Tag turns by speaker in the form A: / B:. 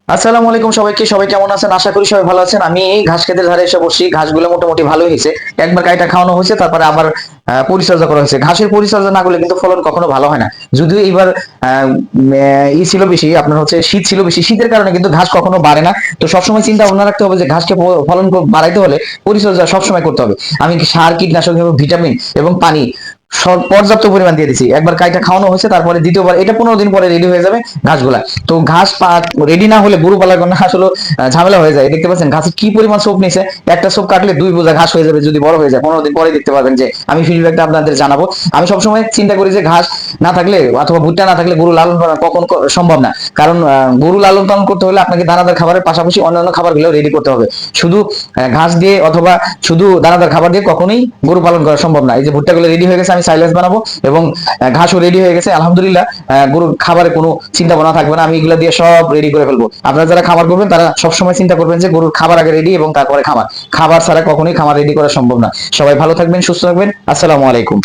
A: আসসালামু আলাইকুম সবাইকে। সবাই কেমন আছেন? আশা করি সবাই ভালো আছেন। আমি এই ঘাস খেতের ধারে এসে বসি। ঘাসগুলো মোটামুটি ভালোই হয়েছে। একবার কাইটা খাওয়ানো হয়েছে, তারপরে আবার পরিচর্যা করা হয়েছে। ঘাসের পরিচর্যা না করলে কিন্তু ফলন কখনো ভালো হয় না। যদিও এইবার ছিল বেশি, আপনার হচ্ছে শীত ছিল বেশি, শীতের কারণে কিন্তু ঘাস কখনো বাড়ে না। তো সবসময় চিন্তা ভাবনা রাখতে হবে যে ঘাসকে ফলন বাড়াইতে হলে পরিচর্যা সবসময় করতে হবে। আমি সার, কীটনাশক এবং ভিটামিন এবং পানি পর্যাপ্ত পরিমাণ দিয়ে দিছি। একবার কাইটা খাওয়ানো হয়েছে, তারপরে দ্বিতীয়বার এটা 15 দিন পরে রেডি হয়ে যাবে ঘাসগুলা। তো ঘাস রেডি না হলে গরু পালার জন্য আসলে ঝামেলা হয়ে যায়। দেখতে পাচ্ছেন ঘাসে কি পরিমাণ সোপ নিছে। একটা সোপ কাটলে 2 বোঝা ঘাস হয়ে যাবে যদি বড় হয়ে যায়। 15 দিন পরে দেখতে পাবেন যে আমি ফিডব্যাকটা আপনাদের জানাবো। আমি সবসময় চিন্তা করি যে ঘাস না থাকলে অথবা ভুট্টা না থাকলে গরু লালন পালন কখন সম্ভব না। কারণ গরু লালন পালন করতে হলে আপনাকে দানাদার খাবারের পাশাপাশি অন্যান্য খাবারগুলো রেডি করতে হবে। শুধু ঘাস দিয়ে অথবা শুধু দানাদার খাবার দিয়ে কখনোই গরু পালন করা সম্ভব না। এই যে ভুট্টাগুলো রেডি হয়ে গেছে, আমি সাইলেন্স বানাবো এবং ঘাসও রেডি হয়ে গেছে আলহামদুলিল্লাহ। গরুর খাবারে কোনো চিন্তা ভাবনা থাকবে না, আমি এগুলো দিয়ে সব রেডি করে ফেলবো। আপনারা যারা খাবার করবেন তারা সবসময় চিন্তা করবেন যে গরুর খাবার আগে রেডি এবং তারপরে খাবার। খাবার ছাড়া কখনোই খাবার রেডি করা সম্ভব না। সবাই ভালো থাকবেন, সুস্থ থাকবেন। আসসালামু আলাইকুম।